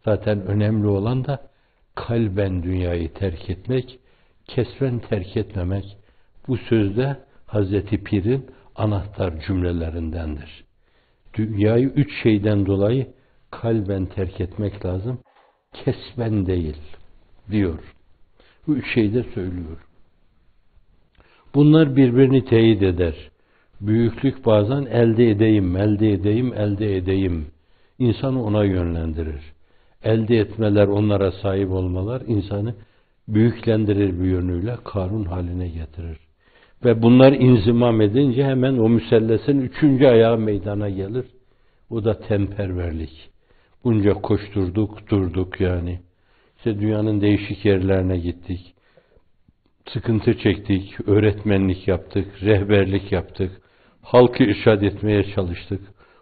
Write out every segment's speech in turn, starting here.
Zaten önemli olan da kalben dünyayı terk etmek, kesben terk etmemek. Bu sözde Hazreti Pir'in anahtar cümlelerindendir. Dünyayı 3 şeyden dolayı kalben terk etmek lazım, kesben değil diyor. Bu 3 şeyi de söylüyor. Bunlar birbirini teyit eder. Büyüklük bazen elde edeyim. İnsanı ona yönlendirir. Elde etmeler, onlara sahip olmalar insanı büyüklendirir bir yönüyle, Karun haline getirir. Ve bunlar inzimam edince hemen o müsellesin 3. ayağı meydana gelir. O da temperverlik. Bunca koşturduk, durduk yani. İşte dünyanın değişik yerlerine gittik. Sıkıntı çektik, öğretmenlik yaptık, rehberlik yaptık. Halkı irşad etmeye çalıştık.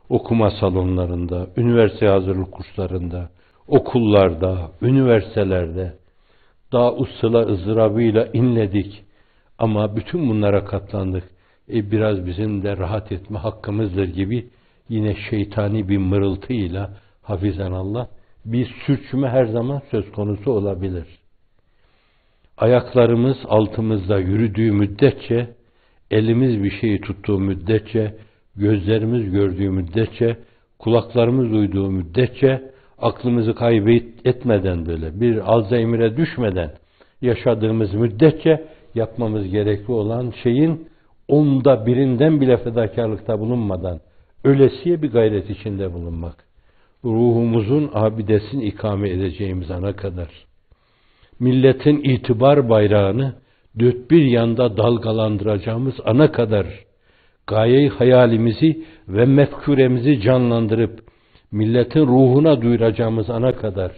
Okuma salonlarında, üniversite hazırlık kurslarında, okullarda, üniversitelerde. Daha ussıla ızdırabıyla inledik. Ama bütün bunlara katlandık. Biraz bizim de rahat etme hakkımızdır gibi yine şeytani bir mırıltıyla hafizanallah bir sürçme her zaman söz konusu olabilir. Ayaklarımız altımızda yürüdüğü müddetçe, elimiz bir şeyi tuttuğu müddetçe, gözlerimiz gördüğü müddetçe, kulaklarımız duyduğu müddetçe, aklımızı kaybetmeden böyle bir Alzheimer'e düşmeden yaşadığımız müddetçe yapmamız gerekli olan şeyin 1/10'dan bile fedakarlıkta bulunmadan ölesiye bir gayret içinde bulunmak. Ruhumuzun abidesini ikame edeceğimiz ana kadar. Milletin itibar bayrağını dört bir yanda dalgalandıracağımız ana kadar gaye-i hayalimizi ve mefkuremizi canlandırıp milletin ruhuna duyuracağımız ana kadar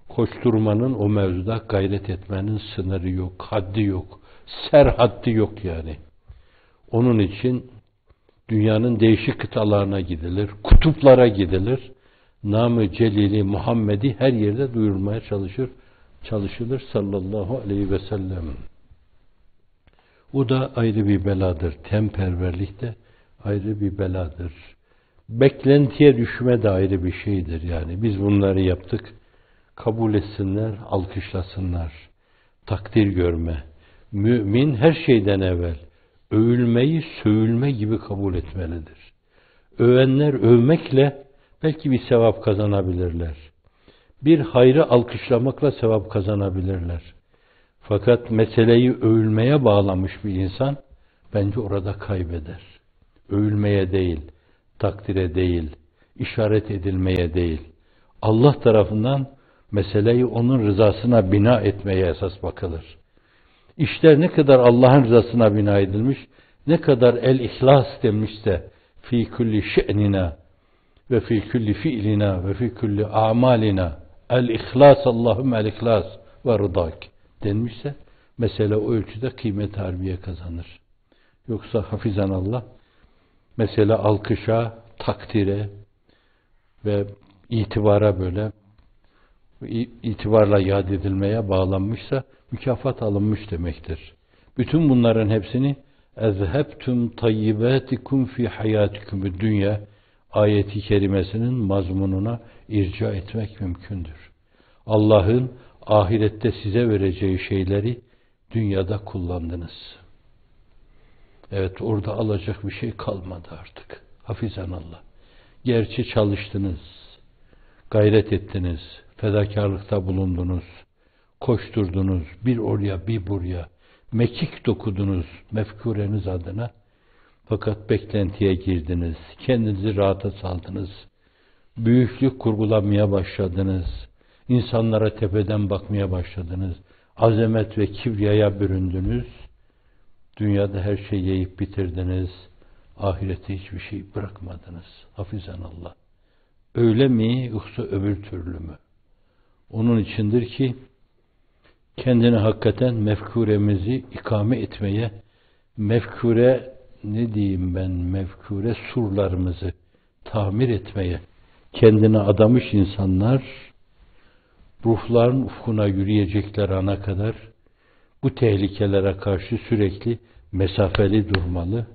koşturmanın o mevzuda gayret etmenin sınırı yok, haddi yok, serhaddi yok yani. Onun için dünyanın değişik kıtalarına gidilir, kutuplara gidilir. Nam-ı Celili Muhammed'i her yerde duyurmaya çalışılır sallallahu aleyhi ve sellem. O da ayrı bir beladır. Temperverlik de ayrı bir beladır. Beklentiye düşme de ayrı bir şeydir yani. Biz bunları yaptık. Kabul etsinler, alkışlasınlar. Takdir görme. Mümin her şeyden evvel övülmeyi sövülme gibi kabul etmelidir. Övenler övmekle belki bir sevap kazanabilirler. Bir hayrı alkışlamakla sevap kazanabilirler. Fakat meseleyi övülmeye bağlamış bir insan bence orada kaybeder. Övülmeye değil, takdire değil, işaret edilmeye değil. Allah tarafından meseleyi onun rızasına bina etmeye esas bakılır. İşler ne kadar Allah'ın rızasına bina edilmiş, ne kadar el-ihlas demişse fi kulli şe'nina ve fi kulli fi'lina ve fi kulli a'malina el-ihlas Allahümme el-ihlas ve rıdak denmişse mesele o ölçüde kıymet harbiye kazanır. Yoksa hafizanallah mesele alkışa, takdire ve itibara böyle itibarla yad edilmeye bağlanmışsa mükafat alınmış demektir. Bütün bunların hepsini ezhebtum tayyibatikum fi hayatikum dünya ayeti kerimesinin mazmununa irca etmek mümkündür. Allah'ın ahirette size vereceği şeyleri dünyada kullandınız. Evet, orada alacak bir şey kalmadı artık. Hafizanallah. Gerçi çalıştınız, gayret ettiniz, fedakarlıkta bulundunuz, koşturdunuz, bir oraya bir buraya, mekik dokudunuz mefkureniz adına. Fakat beklentiye girdiniz, kendinizi rahata saldınız, büyüklük kurgulamaya başladınız, insanlara tepeden bakmaya başladınız, azamet ve kibriyaya büründünüz, dünyada her şeyi yiyip bitirdiniz, ahirette hiçbir şey bırakmadınız. Hafizanallah. Öyle mi yoksa öbür türlü mü? Onun içindir ki kendini hakikaten mefkuremizi ikame etmeye, mefkure surlarımızı tamir etmeye kendini adamış insanlar ruhların ufkuna yürüyecekler ana kadar bu tehlikelere karşı sürekli mesafeli durmalı.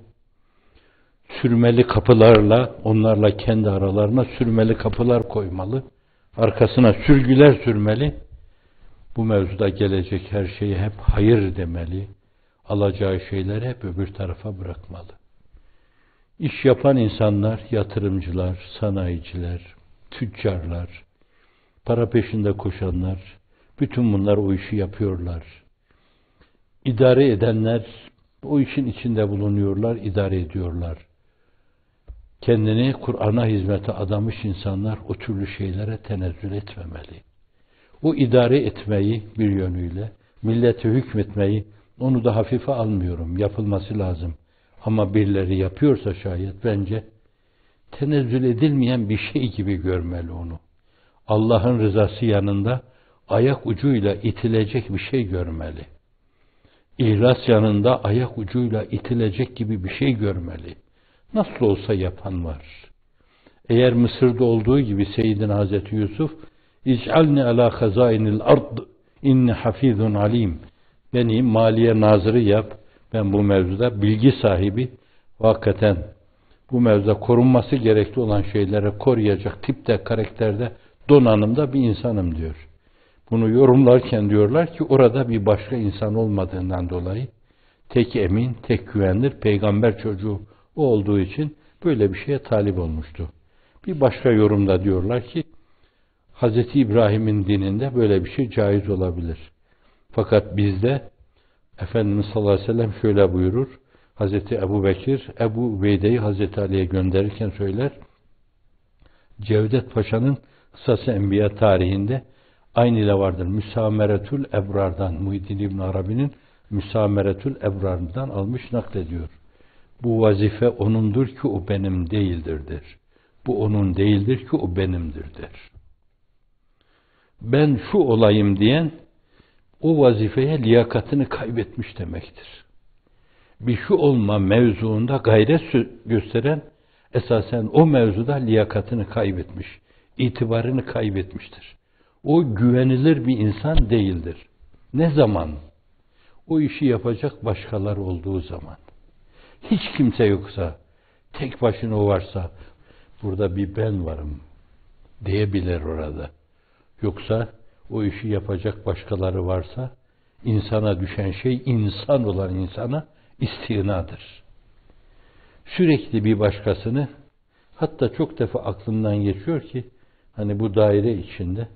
sürmeli kapılarla, onlarla kendi aralarına sürmeli kapılar koymalı. Arkasına sürgüler sürmeli. Bu mevzuda gelecek her şeyi hep hayır demeli. Alacağı şeyleri hep öbür tarafa bırakmalı. İş yapan insanlar, yatırımcılar, sanayiciler, tüccarlar, para peşinde koşanlar, bütün bunlar o işi yapıyorlar. İdare edenler o işin içinde bulunuyorlar, idare ediyorlar. Kendini Kur'an'a hizmete adamış insanlar o türlü şeylere tenezzül etmemeli. O idare etmeyi bir yönüyle, millete hükmetmeyi, onu da hafife almıyorum, yapılması lazım. Ama birileri yapıyorsa şayet bence tenezzül edilmeyen bir şey gibi görmeli onu. Allah'ın rızası yanında ayak ucuyla itilecek bir şey görmeli. İhlas yanında ayak ucuyla itilecek gibi bir şey görmeli. Nasıl olsa yapan var. Eğer Mısır'da olduğu gibi Seyyidina Hazreti Yusuf İc'alni ala hazainil ard inni hafizun alim. Beni maliye nazırı yap. Ben bu mevzuda bilgi sahibi, hakikaten bu mevzuda korunması gerekli olan şeylere koruyacak tipte, karakterde, donanımda bir insanım diyor. Bunu yorumlarken diyorlar ki orada bir başka insan olmadığından dolayı tek emin, tek güvenilir peygamber çocuğu o olduğu için böyle bir şeye talip olmuştu. Bir başka yorumda diyorlar ki Hz. İbrahim'in dininde böyle bir şey caiz olabilir. Fakat bizde Efendimiz sallallahu aleyhi ve sellem şöyle buyurur. Hz. Ebu Bekir, Ebu Ubeyde'yi Hz. Ali'ye gönderirken söyler. Cevdet Paşa'nın Kısas-ı Enbiya tarihinde aynı ile vardır. Müsameretül Ebrar'dan, Muhyiddin İbn Arabi'nin Müsameretül Ebrar'dan almış naklediyor. Bu vazife onundur ki o benim değildir der. Bu onun değildir ki o benimdir der. Ben şu olayım diyen o vazifeye liyakatını kaybetmiş demektir. Bir şu olma mevzuunda gayret gösteren esasen o mevzuda liyakatını kaybetmiş, itibarını kaybetmiştir. O güvenilir bir insan değildir. Ne zaman? O işi yapacak başkalar olduğu zaman. Hiç kimse yoksa, tek başına o varsa, burada bir ben varım diyebilir orada. Yoksa o işi yapacak başkaları varsa, insana düşen şey, insan olan insana istinadır. Sürekli bir başkasını, hatta çok defa aklımdan geçiyor ki, hani bu daire içinde,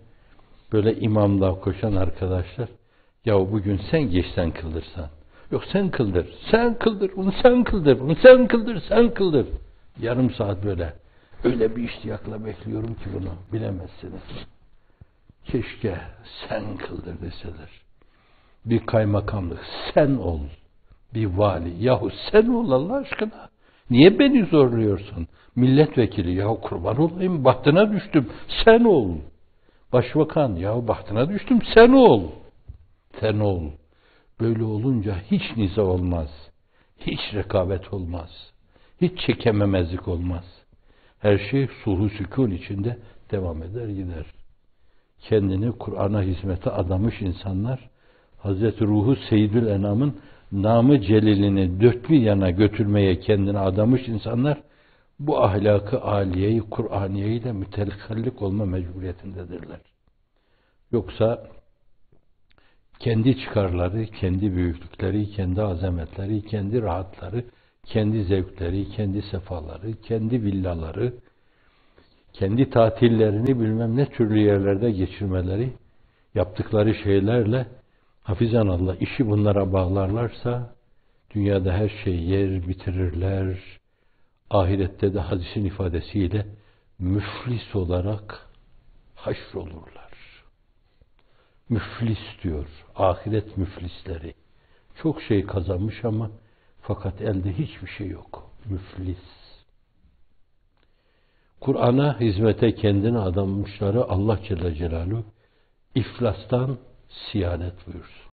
böyle imamlığa koşan arkadaşlar, ya bugün sen geçsen kıldırsan, yok sen kıldır, sen kıldır, bunu sen kıldır, bunu sen kıldır, sen kıldır. Yarım saat böyle, öyle bir iştiyakla bekliyorum ki bunu, bilemezsiniz. Keşke sen kıldır deseler. Bir kaymakamlık sen ol. Bir vali. Yahu sen ol Allah aşkına. Niye beni zorluyorsun? Milletvekili. Yahu kurban olayım bahtına düştüm. Sen ol. Başbakan. Yahu bahtına düştüm. Sen ol. Sen ol. Böyle olunca hiç niza olmaz. Hiç rekabet olmaz. Hiç çekememezlik olmaz. Her şey sulh-u sükun içinde devam eder gider. Kendini Kur'an'a hizmete adamış insanlar, Hazreti Ruhu Seyyidül Enam'ın namı celilini dört bir yana götürmeye kendini adamış insanlar, bu ahlakı âliyeyi, Kur'aniyeyi de mütekallik olma mecburiyetindedirler. Yoksa kendi çıkarları, kendi büyüklükleri, kendi azametleri, kendi rahatları, kendi zevkleri, kendi sefaları, kendi villaları, kendi tatillerini bilmem ne türlü yerlerde geçirmeleri, yaptıkları şeylerle hafizanallah işi bunlara bağlarlarsa dünyada her şeyi yer bitirirler. Ahirette de hadisin ifadesiyle müflis olarak haşrolurlar. Müflis diyor. Ahiret müflisleri. Çok şey kazanmış ama fakat elde hiçbir şey yok. Müflis. Kur'an'a hizmete kendini adamışları Allah Celle Celaluhu iflastan siyanet buyursun.